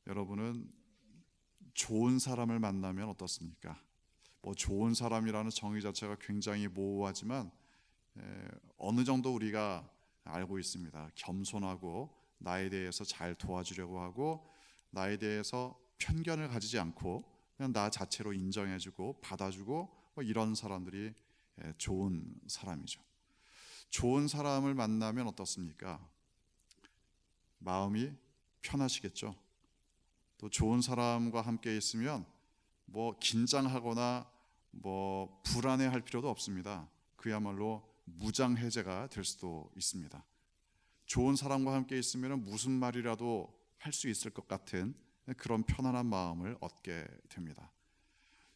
여러분은 좋은 사람을 만나면 어떻습니까? 좋은 사람이라는 정의 자체가 굉장히 모호하지만 어느 정도 우리가 알고 있습니다. 겸손하고 나에 대해서 잘 도와주려고 하고 나에 대해서 편견을 가지지 않고 그냥 나 자체로 인정해주고 받아주고 이런 사람들이 좋은 사람이죠. 좋은 사람을 만나면 어떻습니까? 마음이 편하시겠죠. 또 좋은 사람과 함께 있으면 긴장하거나 불안해할 필요도 없습니다. 그야말로 무장해제가 될 수도 있습니다. 좋은 사람과 함께 있으면 무슨 말이라도 할 수 있을 것 같은 그런 편안한 마음을 얻게 됩니다.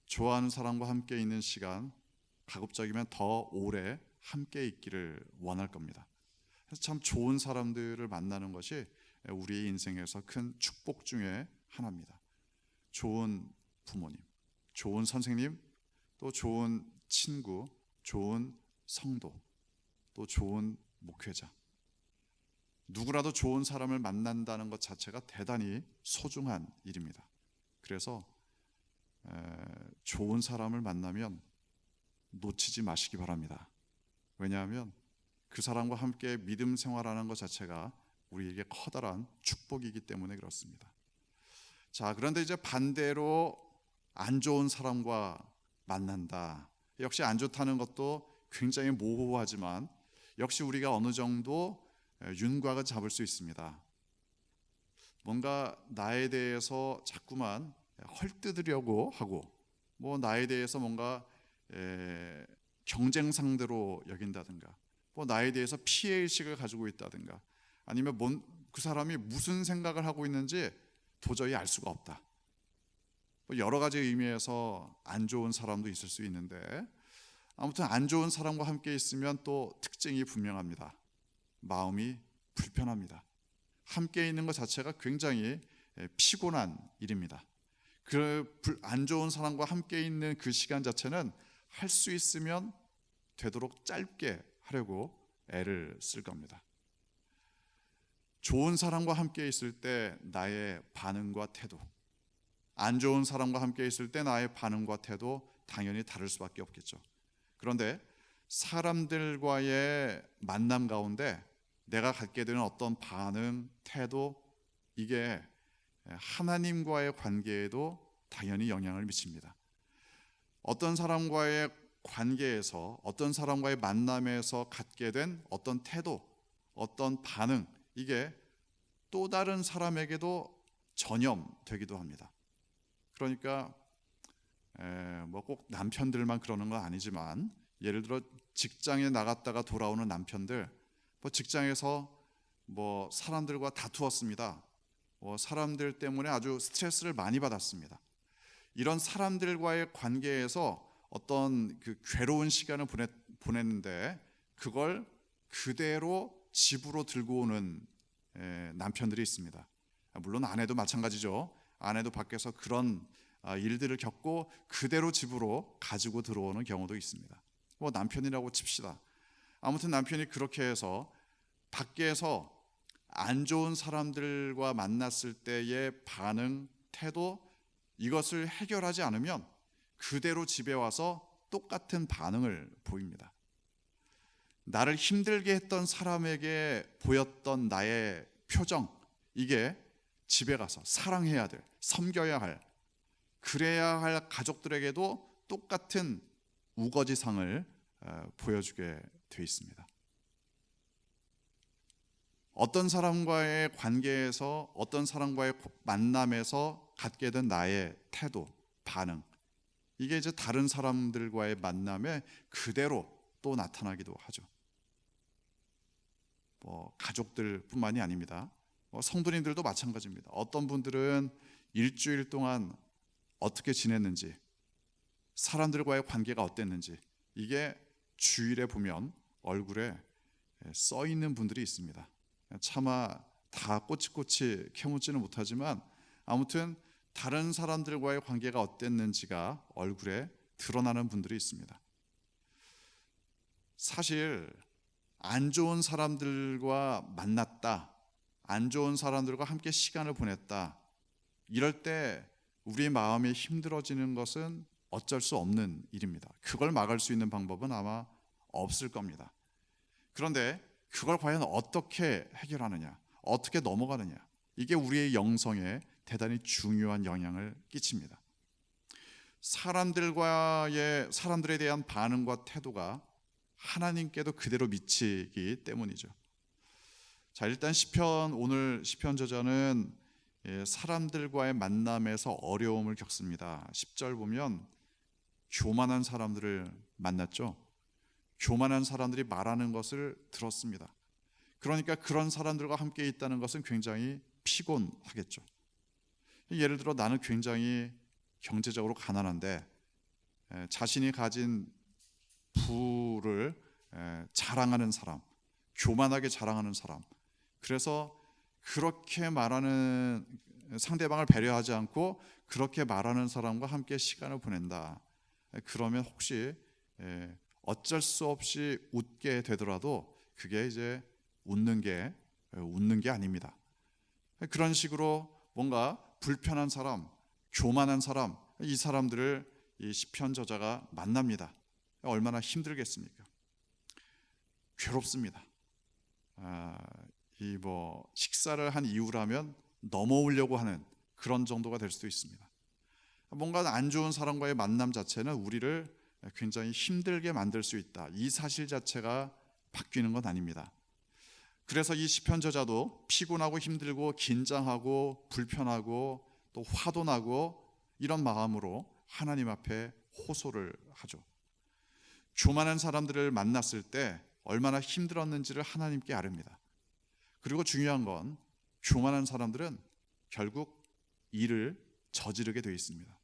좋아하는 사람과 함께 있는 시간, 가급적이면 더 오래 함께 있기를 원할 겁니다. 그래서 참 좋은 사람들을 만나는 것이 우리의 인생에서 큰 축복 중에 하나입니다. 좋은 부모님, 좋은 선생님, 또 좋은 친구, 좋은 성도, 또 좋은 목회자. 누구라도 좋은 사람을 만난다는 것 자체가 대단히 소중한 일입니다. 그래서 좋은 사람을 만나면 놓치지 마시기 바랍니다. 왜냐하면 그 사람과 함께 믿음 생활하는 것 자체가 우리에게 커다란 축복이기 때문에 그렇습니다. 자, 그런데 이제 반대로 안 좋은 사람과 만난다. 역시 안 좋다는 것도 굉장히 모호하지만 역시 우리가 어느 정도 윤곽을 잡을 수 있습니다. 뭔가 나에 대해서 자꾸만 헐뜯으려고 하고 나에 대해서 뭔가 경쟁 상대로 여긴다든가 나에 대해서 피해의식을 가지고 있다든가 아니면 그 사람이 무슨 생각을 하고 있는지 도저히 알 수가 없다. 여러 가지 의미에서 안 좋은 사람도 있을 수 있는데 아무튼 안 좋은 사람과 함께 있으면 또 특징이 분명합니다. 마음이 불편합니다. 함께 있는 것 자체가 굉장히 피곤한 일입니다. 그 안 좋은 사람과 함께 있는 그 시간 자체는 할 수 있으면 되도록 짧게 하려고 애를 쓸 겁니다. 좋은 사람과 함께 있을 때 나의 반응과 태도, 안 좋은 사람과 함께 있을 때 나의 반응과 태도 당연히 다를 수밖에 없겠죠. 그런데 사람들과의 만남 가운데 내가 갖게 되는 어떤 반응, 태도, 이게 하나님과의 관계에도 당연히 영향을 미칩니다. 어떤 사람과의 관계에서, 어떤 사람과의 만남에서 갖게 된 어떤 태도, 어떤 반응, 이게 또 다른 사람에게도 전염되기도 합니다. 그러니까 꼭 남편들만 그러는 건 아니지만 예를 들어 직장에 나갔다가 돌아오는 남편들, 직장에서 사람들과 다투었습니다. 사람들 때문에 아주 스트레스를 많이 받았습니다. 이런 사람들과의 관계에서 어떤 그 괴로운 시간을 보냈는데 그걸 그대로 집으로 들고 오는 남편들이 있습니다. 물론 아내도 마찬가지죠. 아내도 밖에서 그런 일들을 겪고 그대로 집으로 가지고 들어오는 경우도 있습니다. 남편이라고 칩시다. 아무튼 남편이 그렇게 해서 밖에서 안 좋은 사람들과 만났을 때의 반응, 태도, 이것을 해결하지 않으면 그대로 집에 와서 똑같은 반응을 보입니다. 나를 힘들게 했던 사람에게 보였던 나의 표정, 이게 집에 가서 사랑해야 될, 섬겨야 할, 그래야 할 가족들에게도 똑같은 우거지상을 보여주게 돼 있습니다. 어떤 사람과의 관계에서, 어떤 사람과의 만남에서 갖게 된 나의 태도, 반응, 이게 이제 다른 사람들과의 만남에 그대로 또 나타나기도 하죠. 가족들뿐만이 아닙니다. 성도님들도 마찬가지입니다. 어떤 분들은 일주일 동안 어떻게 지냈는지, 사람들과의 관계가 어땠는지, 이게 주일에 보면 얼굴에 써 있는 분들이 있습니다. 차마 다 꼬치꼬치 캐묻지는 못하지만 아무튼 다른 사람들과의 관계가 어땠는지가 얼굴에 드러나는 분들이 있습니다. 사실 안 좋은 사람들과 만났다, 안 좋은 사람들과 함께 시간을 보냈다, 이럴 때 우리 마음이 힘들어지는 것은 어쩔 수 없는 일입니다. 그걸 막을 수 있는 방법은 아마 없을 겁니다. 그런데 그걸 과연 어떻게 해결하느냐, 어떻게 넘어가느냐, 이게 우리의 영성에 대단히 중요한 영향을 끼칩니다. 사람들에 대한 반응과 태도가 하나님께도 그대로 미치기 때문이죠. 자, 일단 오늘 시편 저자는 사람들과의 만남에서 어려움을 겪습니다. 10절 보면 교만한 사람들을 만났죠. 교만한 사람들이 말하는 것을 들었습니다. 그러니까 그런 사람들과 함께 있다는 것은 굉장히 피곤하겠죠. 예를 들어 나는 굉장히 경제적으로 가난한데 자신이 가진 부를 자랑하는 사람, 교만하게 자랑하는 사람, 그래서 그렇게 말하는 상대방을 배려하지 않고 그렇게 말하는 사람과 함께 시간을 보낸다. 그러면 혹시 어쩔 수 없이 웃게 되더라도 그게 이제 웃는 게 아닙니다. 그런 식으로 뭔가 불편한 사람, 교만한 사람, 이 사람들을 이 시편 저자가 만납니다. 얼마나 힘들겠습니까? 괴롭습니다. 식사를 한 이후라면 넘어오려고 하는 그런 정도가 될 수도 있습니다. 뭔가 안 좋은 사람과의 만남 자체는 우리를 굉장히 힘들게 만들 수 있다. 이 사실 자체가 바뀌는 건 아닙니다. 그래서 이 시편 저자도 피곤하고 힘들고 긴장하고 불편하고 또 화도 나고 이런 마음으로 하나님 앞에 호소를 하죠. 교만한 사람들을 만났을 때 얼마나 힘들었는지를 하나님께 아릅니다. 그리고 중요한 건 교만한 사람들은 결국 일을 저지르게 되어 있습니다.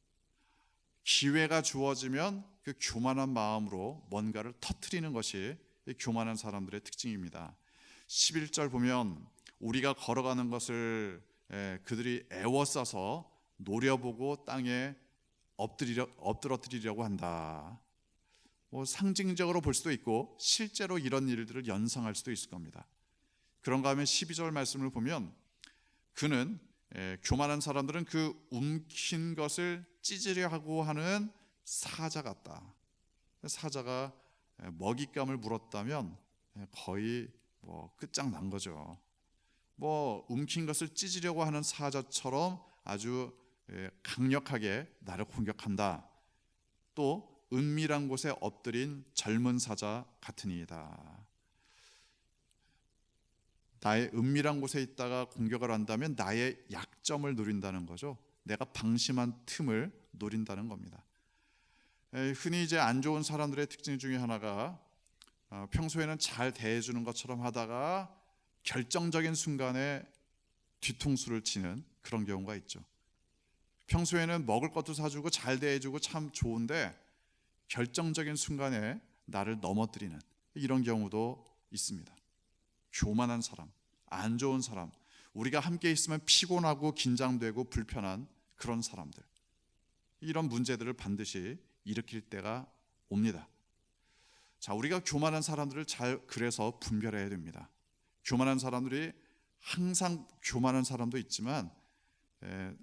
기회가 주어지면 그 교만한 마음으로 뭔가를 터뜨리는 것이 교만한 사람들의 특징입니다. 11절 보면 우리가 걸어가는 것을 그들이 애워싸서 노려보고 땅에 엎드러뜨리려고 한다. 상징적으로 볼 수도 있고 실제로 이런 일들을 연상할 수도 있을 겁니다. 그런가 하면 12절 말씀을 보면 그는 교만한 사람들은 그 움킨 것을 찢으려 하고 하는 사자 같다. 사자가 먹잇감을 물었다면 거의 끝장난 거죠. 움킨 것을 찢으려고 하는 사자처럼 아주 강력하게 나를 공격한다. 또 은밀한 곳에 엎드린 젊은 사자 같으니이다. 나의 은밀한 곳에 있다가 공격을 한다면 나의 약점을 노린다는 거죠. 내가 방심한 틈을 노린다는 겁니다. 흔히 이제 안 좋은 사람들의 특징 중에 하나가 평소에는 잘 대해주는 것처럼 하다가 결정적인 순간에 뒤통수를 치는 그런 경우가 있죠. 평소에는 먹을 것도 사주고 잘 대해주고 참 좋은데 결정적인 순간에 나를 넘어뜨리는 이런 경우도 있습니다. 교만한 사람, 안 좋은 사람, 우리가 함께 있으면 피곤하고 긴장되고 불편한 그런 사람들, 이런 문제들을 반드시 일으킬 때가 옵니다. 자, 우리가 교만한 사람들을 그래서 분별해야 됩니다. 교만한 사람들이 항상 교만한 사람도 있지만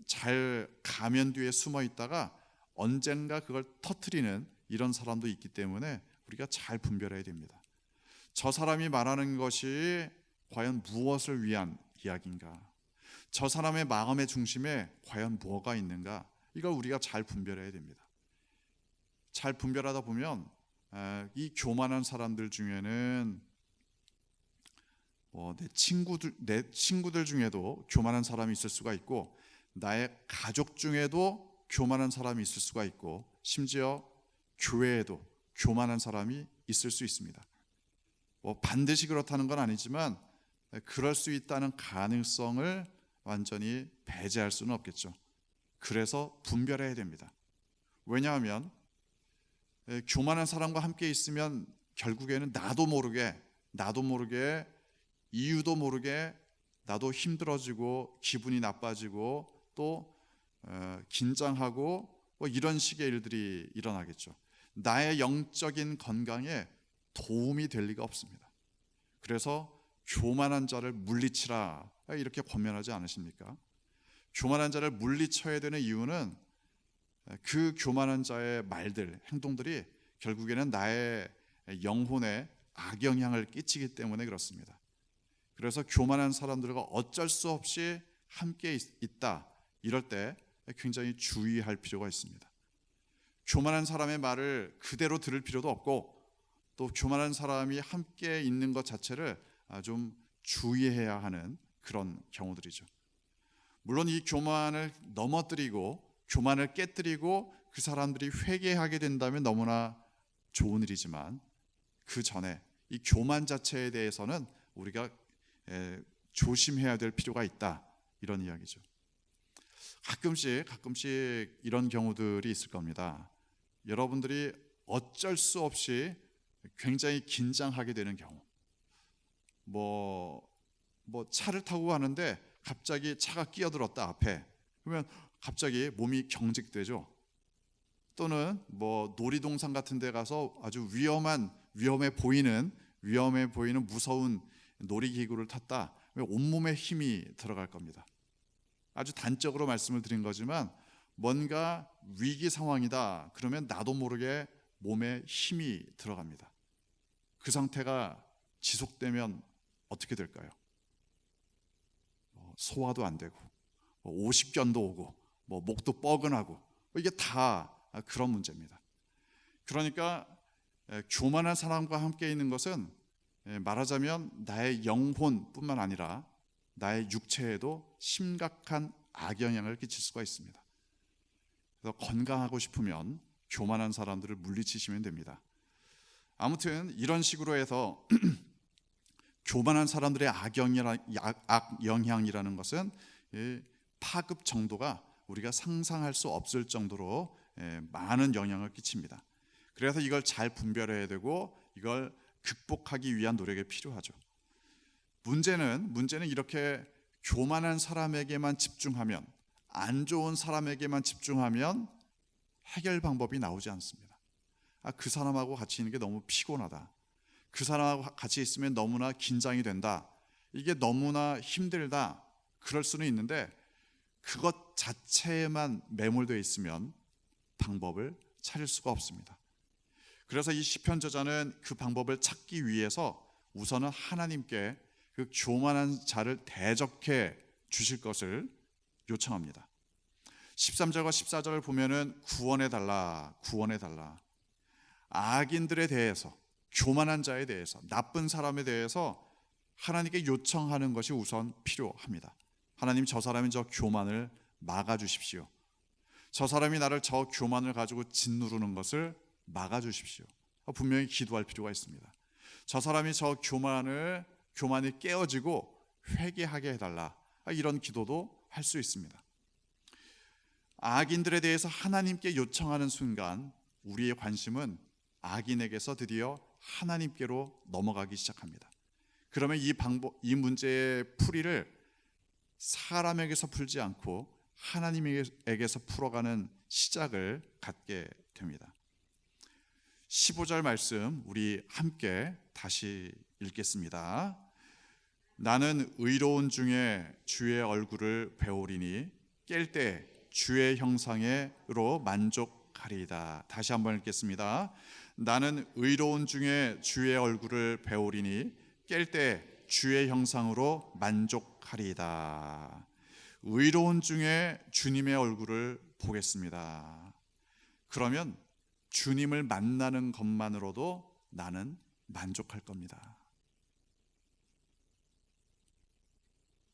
잘 가면 뒤에 숨어 있다가 언젠가 그걸 터뜨리는 이런 사람도 있기 때문에 우리가 잘 분별해야 됩니다. 저 사람이 말하는 것이 과연 무엇을 위한 이야기인가? 저 사람의 마음의 중심에 과연 뭐가 있는가? 이걸 우리가 잘 분별해야 됩니다. 잘 분별하다 보면 이 교만한 사람들 중에는 내 친구들 중에도 교만한 사람이 있을 수가 있고 나의 가족 중에도 교만한 사람이 있을 수가 있고 심지어 교회에도 교만한 사람이 있을 수 있습니다. 반드시 그렇다는 건 아니지만 그럴 수 있다는 가능성을 완전히 배제할 수는 없겠죠. 그래서 분별해야 됩니다. 왜냐하면 교만한 사람과 함께 있으면 결국에는 나도 모르게 이유도 모르게 나도 힘들어지고 기분이 나빠지고 또 긴장하고 이런 식의 일들이 일어나겠죠. 나의 영적인 건강에 도움이 될 리가 없습니다. 그래서 교만한 자를 물리치라 이렇게 권면하지 않으십니까? 교만한 자를 물리쳐야 되는 이유는 그 교만한 자의 말들, 행동들이 결국에는 나의 영혼에 악영향을 끼치기 때문에 그렇습니다. 그래서 교만한 사람들과 어쩔 수 없이 함께 있다, 이럴 때 굉장히 주의할 필요가 있습니다. 교만한 사람의 말을 그대로 들을 필요도 없고, 또 교만한 사람이 함께 있는 것 자체를 좀 주의해야 하는 그런 경우들이죠. 물론 이 교만을 넘어뜨리고 교만을 깨뜨리고 그 사람들이 회개하게 된다면 너무나 좋은 일이지만, 그 전에 이 교만 자체에 대해서는 우리가 조심해야 될 필요가 있다, 이런 이야기죠. 가끔씩 이런 경우들이 있을 겁니다. 여러분들이 어쩔 수 없이 굉장히 긴장하게 되는 경우, 뭐 차를 타고 가는데 갑자기 차가 끼어들었다 앞에, 그러면 갑자기 몸이 경직되죠. 또는 놀이동산 같은 데 가서 아주 위험해 보이는 무서운 놀이기구를 탔다, 온몸에 힘이 들어갈 겁니다. 아주 단적으로 말씀을 드린 거지만, 뭔가 위기 상황이다 그러면 나도 모르게 몸에 힘이 들어갑니다. 그 상태가 지속되면 어떻게 될까요? 소화도 안 되고, 오십견도 오고, 목도 뻐근하고, 이게 다 그런 문제입니다. 그러니까 교만한 사람과 함께 있는 것은 말하자면 나의 영혼뿐만 아니라 나의 육체에도 심각한 악영향을 끼칠 수가 있습니다. 그래서 건강하고 싶으면 교만한 사람들을 물리치시면 됩니다. 아무튼 이런 식으로 해서 교만한 사람들의 악영향이라는 것은 파급 정도가 우리가 상상할 수 없을 정도로 많은 영향을 끼칩니다. 그래서 이걸 잘 분별해야 되고 이걸 극복하기 위한 노력이 필요하죠. 문제는 이렇게 교만한 사람에게만 집중하면, 안 좋은 사람에게만 집중하면 해결 방법이 나오지 않습니다. 그 사람하고 같이 있는 게 너무 피곤하다, 그 사람하고 같이 있으면 너무나 긴장이 된다, 이게 너무나 힘들다, 그럴 수는 있는데 그것 자체에만 매몰되어 있으면 방법을 찾을 수가 없습니다. 그래서 이 시편 저자는 그 방법을 찾기 위해서 우선은 하나님께 그 교만한 자를 대적해 주실 것을 요청합니다. 13절과 14절을 보면은 구원해 달라. 악인들에 대해서, 교만한 자에 대해서, 나쁜 사람에 대해서 하나님께 요청하는 것이 우선 필요합니다. 하나님, 저 사람이 저 교만을 막아주십시오. 저 사람이 나를 저 교만을 가지고 짓누르는 것을 막아주십시오. 분명히 기도할 필요가 있습니다. 저 사람이 저 교만이 깨어지고 회개하게 해달라, 이런 기도도 할 수 있습니다. 악인들에 대해서 하나님께 요청하는 순간 우리의 관심은 악인에게서 드디어 하나님께로 넘어가기 시작합니다. 그러면 이 문제의 풀이를 사람에게서 풀지 않고 하나님에게서 풀어가는 시작을 갖게 됩니다. 15절 말씀 우리 함께 다시 읽겠습니다. 나는 의로운 중에 주의 얼굴을 배우리니 깰 때 주의 형상으로 만족하리이다. 다시 한번 읽겠습니다. 나는 의로운 중에 주의 얼굴을 배우리니 깰 때 주의 형상으로 만족하리이다. 의로운 중에 주님의 얼굴을 보겠습니다. 그러면 주님을 만나는 것만으로도 나는 만족할 겁니다.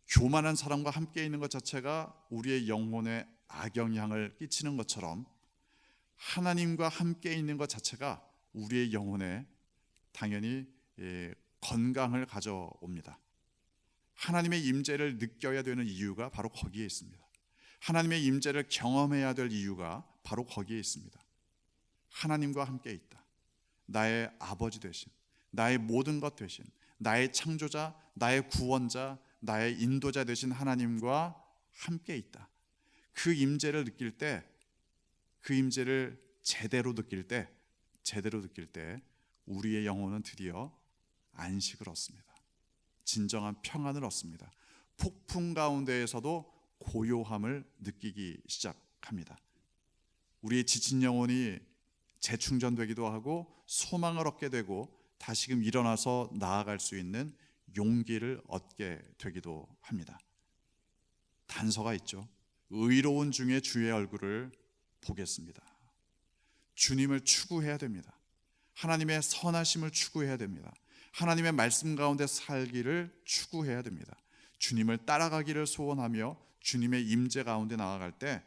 교만한 사람과 함께 있는 것 자체가 우리의 영혼에 악영향을 끼치는 것처럼 하나님과 함께 있는 것 자체가 우리의 영혼에 당연히 건강을 가져옵니다. 하나님의 임재를 느껴야 되는 이유가 바로 거기에 있습니다. 하나님의 임재를 경험해야 될 이유가 바로 거기에 있습니다. 하나님과 함께 있다. 나의 아버지 되신, 나의 모든 것 되신, 나의 창조자, 나의 구원자, 나의 인도자 되신 하나님과 함께 있다. 그 임재를 느낄 때, 그 임재를 제대로 느낄 때 우리의 영혼은 드디어 안식을 얻습니다. 진정한 평안을 얻습니다. 폭풍 가운데에서도 고요함을 느끼기 시작합니다. 우리의 지친 영혼이 재충전되기도 하고 소망을 얻게 되고 다시금 일어나서 나아갈 수 있는 용기를 얻게 되기도 합니다. 단서가 있죠. 의로운 중에 주의 얼굴을 보겠습니다. 주님을 추구해야 됩니다. 하나님의 선하심을 추구해야 됩니다. 하나님의 말씀 가운데 살기를 추구해야 됩니다. 주님을 따라가기를 소원하며 주님의 임재 가운데 나아갈 때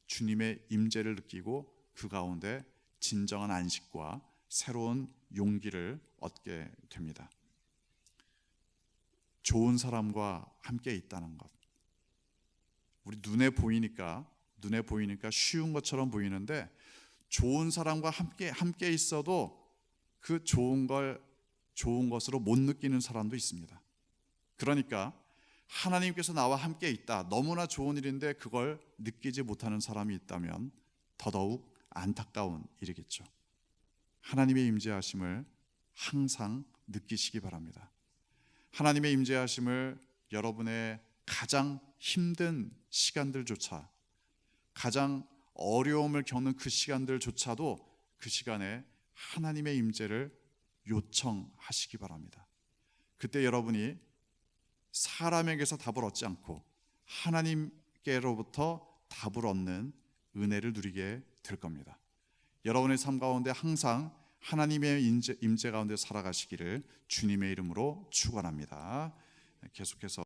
주님의 임재를 느끼고 그 가운데 진정한 안식과 새로운 용기를 얻게 됩니다. 좋은 사람과 함께 있다는 것. 우리 눈에 보이니까 쉬운 것처럼 보이는데 좋은 사람과 함께 있어도 그 좋은 것으로 못 느끼는 사람도 있습니다. 그러니까 하나님께서 나와 함께 있다. 너무나 좋은 일인데 그걸 느끼지 못하는 사람이 있다면 더더욱 안타까운 일이겠죠. 하나님의 임재하심을 항상 느끼시기 바랍니다. 하나님의 임재하심을 여러분의 가장 힘든 시간들조차, 가장 어려움을 겪는 그 시간들조차도 그 시간에 하나님의 임재를 요청하시기 바랍니다. 그때 여러분이 사람에게서 답을 얻지 않고 하나님께로부터 답을 얻는 은혜를 누리게 될 겁니다. 여러분의 삶 가운데 항상 하나님의 임재 가운데 살아가시기를 주님의 이름으로 축원합니다. 계속해서